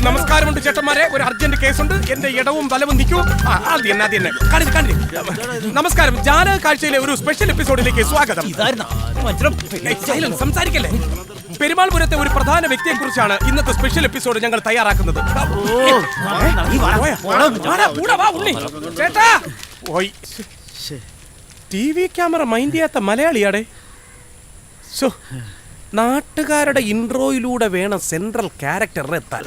നമസ്കാരമുണ്ട് ചേട്ടന്മാരെ, ഒരു അർജന്റ് കേസുണ്ട്. എന്റെ ഇടവും വലവും നിൽക്കൂ. നമസ്കാരം. ജാലക കാഴ്ചയിലെ ഒരു സ്പെഷ്യൽ എപ്പിസോഡിലേക്ക് സ്വാഗതം. സംസാരിക്കല്ലേ. പെരുമാൾപുരത്തെ ഒരു പ്രധാന വ്യക്തിയെ കുറിച്ചാണ് ഇന്നത്തെ സ്പെഷ്യൽ എപ്പിസോഡ് ഞങ്ങൾ തയ്യാറാക്കുന്നത്. ചേട്ടാ, TV ക്യാമറ മൈൻഡ് ചെയ്യാത്ത മലയാളിയാടെ. നാട്ടുകാരുടെ ഇൻട്രോയിലൂടെ വേണം സെൻട്രൽ ക്യാരക്ടറിൽ എത്താൻ.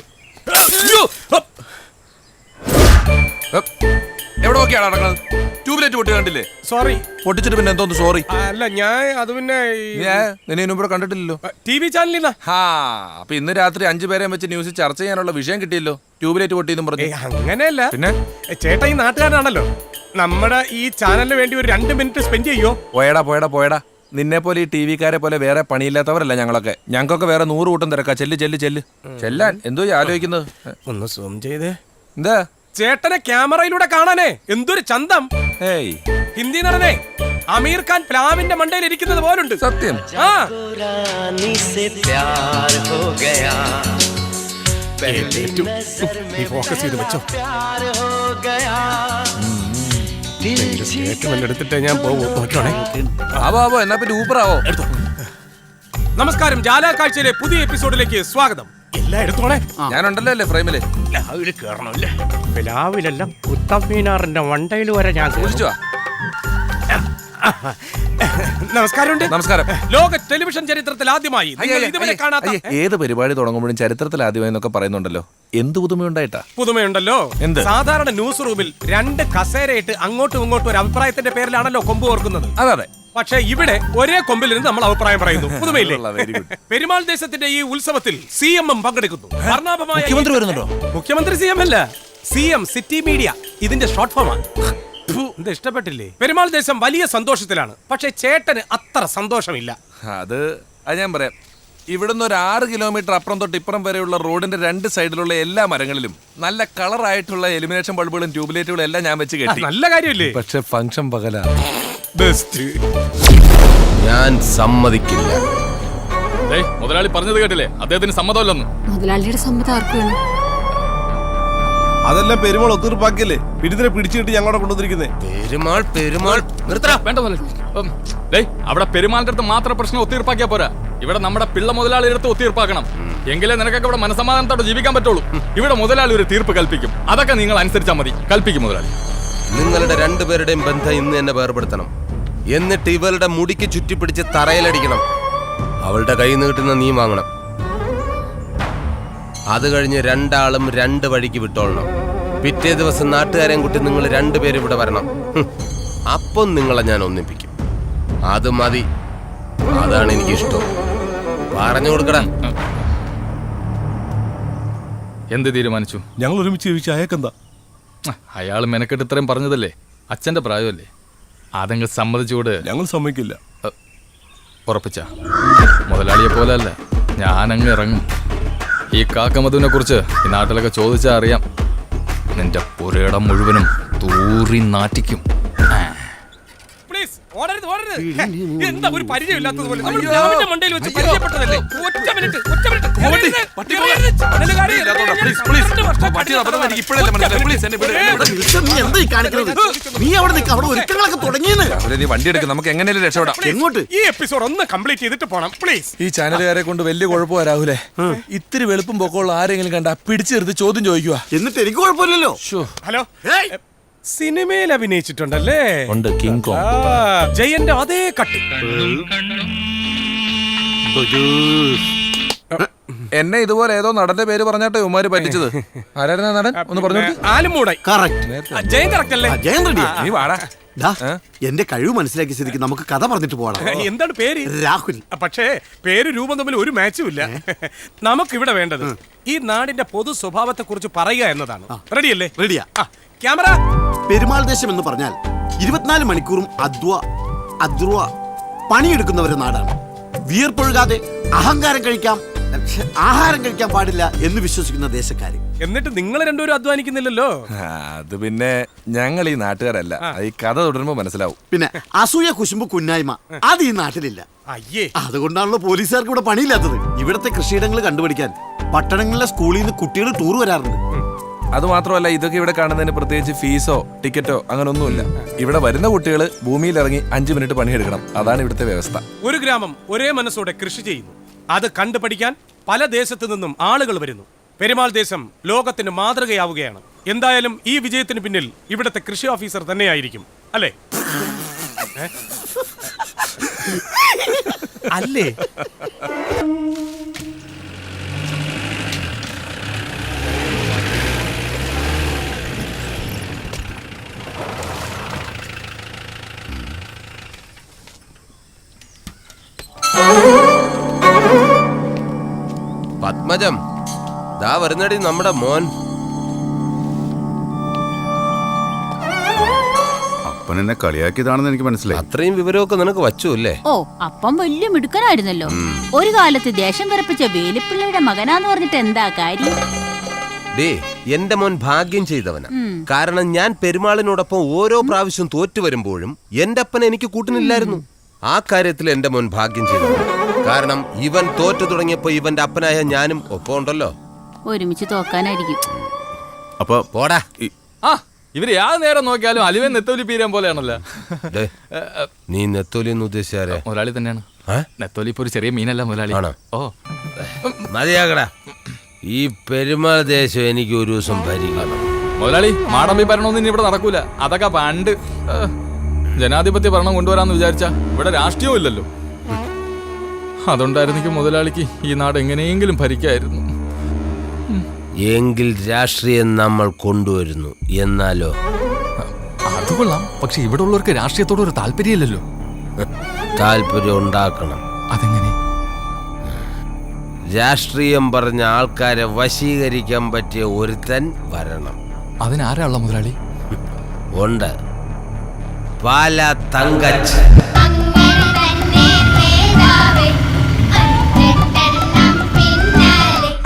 എവിടെ നോക്കിയാണ് നടക്കുന്നത്? ട്യൂബ്ലൈറ്റ് പൊട്ടി കണ്ടില്ലേ? സോറി. പൊട്ടിച്ചിട്ട് പിന്നെ എന്തോന്ന് സോറി? അല്ല, ഞാൻ അത് പിന്നെ നിന്നെ ഇവിടെ കണ്ടിട്ടില്ലല്ലോ. TV ചാനലിൽ. അപ്പൊ ഇന്ന് രാത്രി 5 പേരെ വെച്ച് ന്യൂസിൽ ചർച്ച ചെയ്യാനുള്ള വിഷയം കിട്ടിയല്ലോ. ട്യൂബ്ലൈറ്റ് പൊട്ടിയെന്നും പറഞ്ഞു. അങ്ങനെയല്ല. പിന്നെ ചേട്ടാ ഈ നാട്ടുകാരനാണല്ലോ. നമ്മുടെ ഈ ചാനലിന് വേണ്ടി ഒരു 2 മിനിറ്റ് സ്പെൻഡ് ചെയ്യോ? പോയടാ. നിന്നെ പോലെ ഈ TV കാരെ പോലെ വേറെ പണിയില്ലാത്തവരല്ല ഞങ്ങളൊക്കെ. ഞങ്ങൾക്കൊക്കെ വേറെ 100 കൂട്ടം തിരക്കാ. ചെല്ലാൻ എന്തോ ആലോചിക്കുന്നത്. ഒന്ന് സൂം ചെയ്തേ. എന്താ? ചേട്ടനെ ക്യാമറയിലൂടെ കാണാനേ എന്തൊരു ചന്തം. ഹിന്ദി നടനെ അമീർ ഖാൻ പ്ലാവിന്റെ മണ്ടയിൽ ഇരിക്കുന്നത് പോലുണ്ട്. സത്യം. ഫോക്കസ് ചെയ്ത് വെച്ചോ. എടുത്തിട്ട് ഞാൻ പോകും. എന്നാ പിന്നെ ഊപ്പറാവോ. നമസ്കാരം. ജാലക കാഴ്ചയിലെ പുതിയ എപ്പിസോഡിലേക്ക് സ്വാഗതം. എല്ലാം എടുത്തോളെ. ഞാനുണ്ടല്ലോ അല്ലേ ഫ്രെയിമില്. കേറണല്ലേ. പ്ലാവിലല്ല, കുത്തമ്മീനാറിന്റെ വണ്ടയിൽ വരെ ഞാൻ കുളിച്ചു. നമസ്കാരം. ലോക ടെലിവിഷൻ ചരിത്രത്തിൽ ആദ്യമായി ഇതുവരെ കാണാത്ത ഏത് പരിപാടി തുടങ്ങുമ്പോഴും ചരിത്രത്തിൽ ആദ്യമായി എന്നൊക്കെ പറയുന്നുണ്ടല്ലോ. എന്ത് പുതുമയുണ്ടല്ലോ. സാധാരണ ന്യൂസ് റൂമിൽ 2 കസേരയിട്ട് അങ്ങോട്ടും ഇങ്ങോട്ടും ഒരു അഭിപ്രായത്തിന്റെ പേരിലാണല്ലോ കൊമ്പ് ഓർക്കുന്നത്. അതെ. പക്ഷേ ഇവിടെ ഒരേ കൊമ്പിൽ നിന്ന് നമ്മൾ അഭിപ്രായം പറയുന്നു. പുതുമയില്ലേ? പെരുമാൾ ദേശത്തിന്റെ ഈ ഉത്സവത്തിൽ CM പങ്കെടുക്കുന്നു. മുഖ്യമന്ത്രി വരുന്നുണ്ടോ? മുഖ്യമന്ത്രി CM അല്ല, CM സിറ്റി മീഡിയ. ഇതിന്റെ ഷോർട്ട് ഫോമാണ്. ഇത് ഇഷ്ടപ്പെട്ടില്ലേ? പെരുമാൾ ദേശം വലിയ സന്തോഷത്തിലാണ്. പക്ഷെ ചേട്ടന് അത്ര സന്തോഷമില്ല. അത് ഞാൻ പറയാം. ഇവിടുന്ന് ഒരു 6 കിലോമീറ്റർ അപ്പുറം തൊട്ട് ഇപ്പുറം വരെയുള്ള റോഡിന്റെ 2 സൈഡിലുള്ള എല്ലാ മരങ്ങളിലും നല്ല കളറായിട്ടുള്ള എലിമിനേഷൻ ബൾബുകളും ട്യൂബ്ലൈറ്റുകളും എല്ലാം ഞാൻ വെച്ച് കെട്ടി. നല്ല കാര്യമല്ലേ? പക്ഷെ ഫംഗ്ഷൻ പകലാണ്. ബെസ്റ്റ്. ഞാൻ സമ്മതിക്കില്ല. മുതലാളി പറഞ്ഞത് കേട്ടില്ലേ? അദ്ദേഹത്തിന് സമ്മതമല്ലെന്ന്. മുതലാളിയുടെ സമ്മതം ആർക്കും വേണം? അതെല്ലാം പെരുമാൾ ഒത്തീർപ്പാക്കിയല്ലേ പിടിതിനെ പിടിച്ചിട്ട് ഞങ്ങളോട് കൊണ്ടുവന്നിരിക്കുന്നേ. പെരുമാൾ വേണ്ട. അവിടെ പെരുമാളിന്റെ അടുത്ത് മാത്രം പ്രശ്നം ഒത്തീർപ്പാക്കിയാ പോരാ. ഇവിടെ നമ്മുടെ പിള്ള മുതലാളിയുടെ അടുത്ത് ഒത്തീർപ്പാക്കണം. എങ്കിലേ നിനക്കൊക്കെ ഇവിടെ മനസമാധാനത്തോടെ ജീവിക്കാൻ പറ്റുള്ളൂ. ഇവിടെ മുതലാളി ഒരു തീർപ്പ് കൽപ്പിക്കും. അതൊക്കെ നിങ്ങൾ അനുസരിച്ചാൽ മതി. കൽപ്പിക്കും മുതലാളി. നിങ്ങളുടെ 2 പേരുടെയും ബന്ധം ഇന്ന് തന്നെ വേർപെടുത്തണം. എന്നിട്ട് ഇവളുടെ മുടിക്ക് ചുറ്റിപ്പിടിച്ച് തറയിലടിക്കണം. അവളുടെ കയ്യിൽ നിന്ന് കിട്ടുന്ന നീ വാങ്ങണം. അത് കഴിഞ്ഞ് 2 ആളും 2 വഴിക്ക് വിട്ടോളണം. പിറ്റേ ദിവസം നാട്ടുകാരെയും കൂട്ടി നിങ്ങൾ 2 പേരും ഇവിടെ വരണം. അപ്പം നിങ്ങളെ ഞാൻ ഒന്നിപ്പിക്കും. അത് മതി. അതാണ് എനിക്കിഷ്ടം. പറഞ്ഞു കൊടുക്കടാ. എന്ത് തീരുമാനിച്ചു? ഞങ്ങൾ ഒരുമിച്ച് ചോദിച്ചു. അയക്കെന്താ? അയാൾ മെനക്കെട്ട് ഇത്രയും പറഞ്ഞതല്ലേ? അച്ഛന്റെ പ്രായമല്ലേ? അതെങ്കിൽ സമ്മതിച്ചുകൂട്. ഞങ്ങൾ സമ്മതിക്കില്ല. ഉറപ്പിച്ച മുതലാളിയെ പോലെ അല്ല, ഞാനങ്ങ് ഇറങ്ങും. ഈ കാക്കമധുവിനെ കുറിച്ച് ഈ നാട്ടിലൊക്കെ ചോദിച്ചാൽ അറിയാം. നിന്റെ പുരയിടം മുഴുവനും തൂറി നാറ്റിക്കും. എന്താ ഒരു പരിചയമില്ലാത്തതുപോലെ മണ്ടയിൽ വെച്ച് പരിചയപ്പെട്ടതല്ലേ? ഒറ്റ മിനിറ്റ്. വണ്ടി എടുക്കും. നമുക്ക് എങ്ങനെയും രക്ഷപ്പെടാം. എങ്ങോട്ട്? ഈ എപ്പിസോഡ് ഒന്ന് കംപ്ലീറ്റ് ചെയ്തിട്ട് പോണം പ്ലീസ്. ഈ ചാനലുകാരെ കൊണ്ട് വലിയ കുഴപ്പമാ രാഹുലേ. ഇത്തിരി വെളുപ്പും പൊക്കമുള്ള ആരെങ്കിലും കണ്ടാ പിടിച്ചെടുത്ത് ചോദ്യം ചോദിക്കുക. എന്നിട്ട് എനിക്ക് കുഴപ്പമില്ലല്ലോ. ഹലോ, സിനിമയിൽ അഭിനയിച്ചിട്ടുണ്ടല്ലേ? ഉണ്ട്. King Kong. ജയന്റെ അതേ കട്ട്. എന്നെ ഇതുപോലെ ഏതോ നടന്റെ പേര് പറഞ്ഞാട്ടെ ഉമ്മാര് പറ്റിച്ചത്. ആരായിരുന്നു നടൻ? ഒന്ന് പറഞ്ഞു. ആലുമൂടായി. ജയൻ കറക്റ്റ് അല്ലേ? നീ വാടാ. എന്റെ കഴിവ് മനസ്സിലാക്കിയ സ്ഥിതിക്ക് നമുക്ക് കഥ പറഞ്ഞിട്ട് പോകണം. എന്താണ് പേര്? രാഹുൽ. പക്ഷേ പേര് രൂപം തമ്മിൽ ഒരു മാച്ചും ഇല്ല. നമുക്കിവിടെ വേണ്ടത് ഈ നാടിന്റെ പൊതു സ്വഭാവത്തെ കുറിച്ച് പറയുക എന്നതാണ്. റെഡിയല്ലേ? റെഡിയാ. ക്യാമറ. പെരുമാൾ ദേശം എന്ന് പറഞ്ഞാൽ 24 മണിക്കൂറും അധ്വാ പണിയെടുക്കുന്നവരുടെ നാടാണ്. വിയർപ്പൊഴുകാതെ ആഹാരം കഴിക്കാൻ പാടില്ല എന്ന് വിശ്വസിക്കുന്ന ദേശക്കാര്. എന്നിട്ട് നിങ്ങൾ രണ്ടുപേരും അധ്വാനിക്കുന്നില്ലല്ലോ. അത് പിന്നെ ഞങ്ങൾ ഈ നാട്ടുകാരല്ല. ഈ കഥ തുടരുമ്പോ മനസ്സിലാവും. പിന്നെ അസൂയ കുശുമ്പ് കുന്നായ്മ അത് ഈ നാട്ടിലില്ല. അയ്യേ, അതുകൊണ്ടാണല്ലോ പോലീസുകാർക്ക് ഇവിടെ പണിയില്ലാത്തത്. ഇവിടത്തെ കൃഷിയിടങ്ങൾ കണ്ടുപിടിക്കാൻ പട്ടണങ്ങളിലെ സ്കൂളിൽ നിന്ന് കുട്ടികൾ ടൂർ വരാറുണ്ട്. അത് മാത്രമല്ല, ഇതൊക്കെ ഇവിടെ കാണുന്നതിന് പ്രത്യേകിച്ച് ഫീസോ ടിക്കറ്റോ അങ്ങനെ ഒന്നുമില്ല. ഇവിടെ വരുന്ന കുട്ടികൾ ഭൂമിയിൽ ഇറങ്ങി 5 മിനിറ്റ് പണിയെടുക്കണം. അതാണ് ഇവിടുത്തെ വ്യവസ്ഥ. ഒരു ഗ്രാമം ഒരേ മനസ്സോടെ കൃഷി ചെയ്യുന്നു. അത് കണ്ടുപഠിക്കാൻ പല ദേശത്തു നിന്നും ആളുകൾ വരുന്നു. പെരുമാൾ ദേശം ലോകത്തിന് മാതൃകയാവുകയാണ്. എന്തായാലും ഈ വിജയത്തിന് പിന്നിൽ ഇവിടുത്തെ കൃഷി ഓഫീസർ തന്നെയായിരിക്കും, അല്ലേ? അല്ലേ? പത്മജം, ദാ വരുന്നടി നമ്മുടെ മോൻ. അപ്പൻ എന്നെ കളിയാക്കിയതാണെന്ന് എനിക്ക് മനസ്സിലായി. അത്രയും വിവരമൊക്കെ നിനക്ക് വച്ചു അല്ലേ? ഓ, അപ്പം വലിയ മിടുക്കനായിരുന്നല്ലോ. ഒരു കാലത്ത് ദേശം വിറപ്പിച്ച വേലിപ്പിള്ളയുടെ മകനാന്ന് പറഞ്ഞിട്ട് എന്താ കാര്യം? ഡേ, എന്റെ മോൻ ഭാഗ്യം ചെയ്തവനാ. കാരണം ഞാൻ പെരുമാളിനോടൊപ്പം ഓരോ പ്രാവശ്യം തോറ്റു വരുമ്പോഴും എന്റെ അപ്പൻ എനിക്ക് കൂട്ടിനില്ലായിരുന്നു. ആ കാര്യത്തിൽ എന്റെ മോൻ ഭാഗ്യം ചെയ്തവനാ. കാരണം ഇവൻ തോറ്റു തുടങ്ങിയപ്പോ ഇവന്റെ അപ്പനായ ഞാനും ഒപ്പം ഉണ്ടല്ലോ. ഒരുമിച്ച് തോക്കാനായിരിക്കും. അപ്പൊ പോടാ. ആ, ഇവര് യാത് നേരം നോക്കിയാലും അലുവൻ നെത്തോലി പീരാൻ പോലെയാണല്ലോ. ഡേ, നീ നെത്തോലി എന്ന് ഉദ്ദേശിച്ചാരെ? മുതലാളി തന്നെയാണ്. നെത്തോലി ഇപ്പൊ ഒരു ചെറിയ മീനല്ല മുതലാളി. ആണോ? ഓ, മതിയാകടാ. ഈ പെരുമാൾ ദേശം എനിക്ക് ഒരു ദിവസം ഭരിക്കണം. മുതലാളി, മാടമ്പി ഭരണമൊന്നും ഇനി ഇവിടെ നടക്കൂല. അതൊക്കെ പണ്ട് ജനാധിപത്യ ഭരണം കൊണ്ടുവരാന്ന് വിചാരിച്ച ഇവിടെ രാഷ്ട്രീയവും ഇല്ലല്ലോ. അതുകൊണ്ടായിരുന്നെങ്കിൽ മുതലാളിക്ക് ഈ നാട് എങ്ങനെയെങ്കിലും ഭരിക്കായിരുന്നു. എങ്കിൽ രാഷ്ട്രീയം നമ്മൾ കൊണ്ടുവരുന്നു. എന്നാലോ? അത് കൊള്ളാം. പക്ഷെ ഇവിടെ ഉള്ളവർക്ക് രാഷ്ട്രീയത്തോട് ഒരു താല്പര്യമില്ലല്ലോ. താല്പര്യം ഉണ്ടാക്കണം. അതെങ്ങനെ? രാഷ്ട്രീയം പറഞ്ഞ ആൾക്കാരെ വശീകരിക്കാൻ പറ്റിയ ഒരുത്തൻ വരണം. അതിനാരാള്ള മുതലാളി? ഉണ്ട്. പാല തങ്കച്ച്.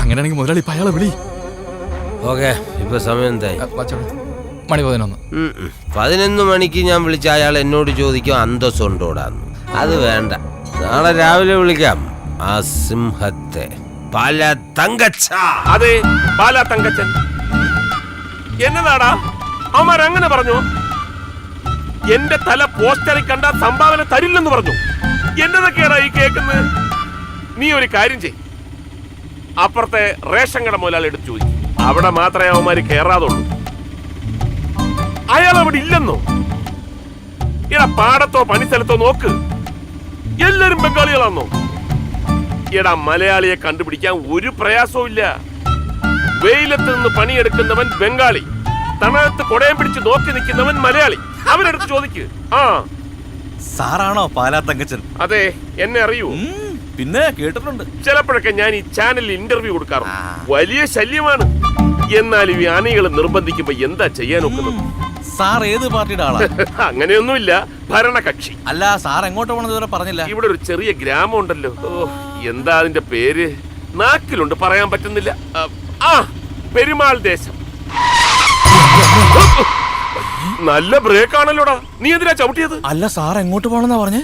അങ്ങനെയാണെങ്കിൽ മുതലാളി ഇപ്പൊ അയാളെ വിളി. ഓക്കെ, ഇപ്പൊ സമയം എന്തായി? മണി 11. 11 മണിക്ക് ഞാൻ വിളിച്ച അയാൾ എന്നോട് ചോദിക്കും അന്തസ്സുണ്ടോടാന്ന്. അത് വേണ്ട, നാളെ രാവിലെ വിളിക്കാം. ആ സിംഹത്തെ പാല തങ്കച്ച. അതെ, പാല തങ്കച്ചൻ. എന്നതാടാ അവന്മാരങ്ങനെ പറഞ്ഞു? എന്റെ തല പോസ്റ്ററിൽ കണ്ട സംഭാവന തരില്ലെന്ന് പറഞ്ഞു. എന്നതൊക്കെയാടാ ഈ കേൾക്കുന്നത്? നീ ഒരു കാര്യം ചെയ്, അപ്പുറത്തെ റേഷൻ കട മുതലാളി എടുത്ത് ചോദിക്കും. അവിടെ മാത്രമേ അവന്മാര് കേറാതുള്ളൂ. അയാൾ അവിടെ ഇല്ലെന്നോ? എടാ, പാടത്തോ പണിസ്ഥലത്തോ നോക്ക്, എല്ലാരും ബംഗാളികളാണോ? എടാ, മലയാളിയെ കണ്ടുപിടിക്കാൻ ഒരു പ്രയാസവും ഇല്ല. വെയിലത്ത് നിന്ന് പണിയെടുക്കുന്നവൻ ബംഗാളി, തണലത്ത് കൊടയം പിടിച്ച് നോക്കി നിൽക്കുന്നവൻ മലയാളി. അവരെടുത്ത് ചോദിക്ക്. ആ, സാറാണോ പാലാ തങ്കച്ചൻ? അതെ, എന്നെ അറിയൂ? പിന്നെ കേട്ടിട്ടുണ്ട്. ചിലപ്പോഴൊക്കെ ഞാൻ ഈ ചാനലിൽ ഇന്റർവ്യൂ കൊടുക്കാറുണ്ട്. വലിയ ശല്യമാണ്. എന്നാലും ഈ അണികൾ നിർബന്ധിക്കുമ്പോ എന്താ ചെയ്യാൻ ഒക്കുന്നത്? സാർ ഏത് പാർട്ടിയുടെ ആളാ? അങ്ങനെയൊന്നുമില്ല, ഭരണകക്ഷി. അല്ല, സാർ എങ്ങോട്ട് പോണെന്ന് ഇതുവരെ പറഞ്ഞില്ല. ഇവിടെ ഒരു ചെറിയ ഗ്രാമം ഉണ്ടല്ലോ. എന്താ അതിന്റെ പേര്? നാക്കിലുണ്ട്, പറയാൻ പറ്റുന്നില്ല. ആ, പെരുമാൾ ദേശം. നല്ല ബ്രേക്ക് ആണല്ലോടാ. നീ എന്തിനാ ചവിട്ടിയത്? അല്ല, സാർ എങ്ങോട്ട് പോണെന്നാ പറഞ്ഞേ?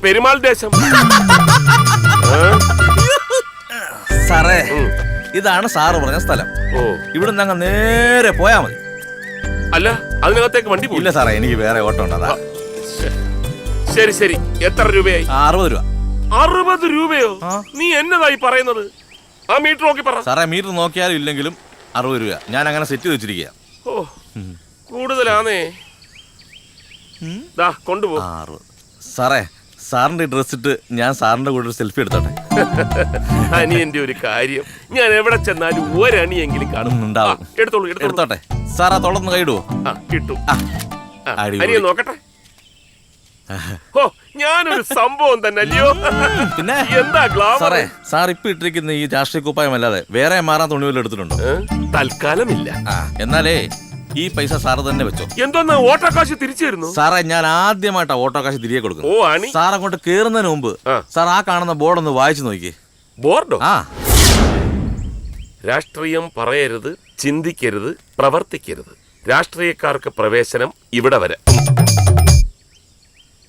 പെരുമാൾ ദേശം. സാറേ, ഇതാണ് സാറ് പറഞ്ഞ സ്ഥലം. ഓ, ഇവിടുന്ന് അങ്ങ് നേരെ പോയാ മതി. അല്ല, അതിനകത്തേക്ക് വണ്ടി ഇല്ല സാറേ, എനിക്ക് വേറെ ഓട്ടം ഉണ്ട്. അതാ. ശരി ശരി, എത്ര രൂപയായി? 60 രൂപ. 60 രൂപയോ? നീ എന്നതായി പറയുന്നത്? ആ മീറ്റർ നോക്കി പറ. സാറേ, മീറ്റർ നോക്കിയാലും ഇല്ലെങ്കിലും 60 രൂപ. ഞാൻ അങ്ങനെ സെറ്റ് ചെയ്ത് വെച്ചിരിക്കുക. ഓ, കൂടുതലാണേ. ദാ കൊണ്ടുപോ. സാറേ, സാറിന്റെ ഡ്രസ് ഇട്ട് ഞാൻ സാറിന്റെ കൂടെ ഒരു സെൽഫി എടുത്തോട്ടെ? അനിയന്റെ ഒരു കാര്യം, ഞാൻ എവിടെ ചെന്നാലും ഒരണിയെങ്കിലും കാണുന്നുണ്ടാവും. എടുത്തോളൂ, എടുത്തോട്ടെ. സാർ ആ തൊളന്ന് കൈയിടുവോ? കിട്ടും. അനിയെ നോക്കട്ടെ. ഓ, ഞാനൊരു സംഭവം തന്നെ അല്ലയോ? പിന്നെ എന്താ ഗ്ലാമർ? സാറേ, സാർ ഇപ്പൊ ഇട്ടിരിക്കുന്ന ഈ രാഷ്ട്രീയ കുപ്പായം അല്ലാതെ വേറെ മാറാൻ തുണി വല്ലതും എടുത്തിട്ടുണ്ടോ? തൽക്കാലമില്ല. എന്നാലേ ഈ പൈസ സാറ് തന്നെ വെച്ചോ. എന്തോന്ന് ഓട്ടോ കാശ് തിരിച്ചു തരുന്നു? സാറേ, ഞാൻ ആദ്യമായിട്ടാ ഓട്ടോ കാശ് തിരികെ കൊടുക്കും. ഓ, അണി. സാർ അങ്ങോട്ട് കേറുന്നതിന് മുമ്പ് സാർ ആ കാണുന്ന ബോർഡ് ഒന്ന് വായിച്ചു നോക്കിയേ. ബോർഡോ? ആ, രാഷ്ട്രീയം പറയരുത്, ചിന്തിക്കരുത്, പ്രവർത്തിക്കരുത്. രാഷ്ട്രീയക്കാർക്ക് പ്രവേശനം ഇവിടെ വരെ.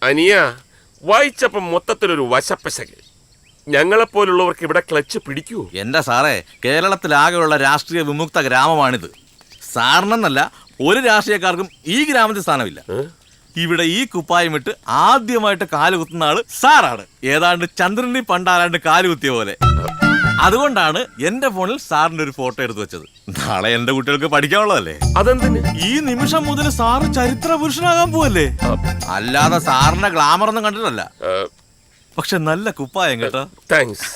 അനിയ, വായിച്ചപ്പം മൊത്തത്തിലൊരു വശപ്പശക്. ഞങ്ങളെപ്പോലുള്ളവർക്ക് ഇവിടെ ക്ലച്ച് പിടിക്കൂ? എന്റെ സാറേ, കേരളത്തിലാകെയുള്ള രാഷ്ട്രീയ വിമുക്ത ഗ്രാമമാണിത്. സാറിനെന്നല്ല ഒരു രാഷ്ട്രീയക്കാർക്കും ഈ ഗ്രാമത്തിൽ സ്ഥാനമില്ല. ഇവിടെ ഈ കുപ്പായമിട്ട് ആദ്യമായിട്ട് കാലുകുത്തുന്ന ആള് സാറാണ്. ഏതാണ്ട് ചന്ദ്രനെ പണ്ടാരാണ്ട് കാലുകുത്തിയ പോലെ. അതുകൊണ്ടാണ് എന്റെ ഫോണിൽ സാറിന്റെ ഒരു ഫോട്ടോ എടുത്തു വെച്ചത്. നാളെ എന്റെ കുട്ടികൾക്ക് പഠിക്കാനുള്ളതല്ലേ. അതെന്തിന്? ഈ നിമിഷം മുതൽ സാറ് ചരിത്ര പുരുഷനാകാൻ പോവല്ലേ. അല്ലാതെ സാറിന്റെ ഗ്ലാമർ ഒന്നും കണ്ടിട്ടല്ല. പക്ഷെ നല്ല കുപ്പായം കേട്ടോ. താങ്ക്സ്.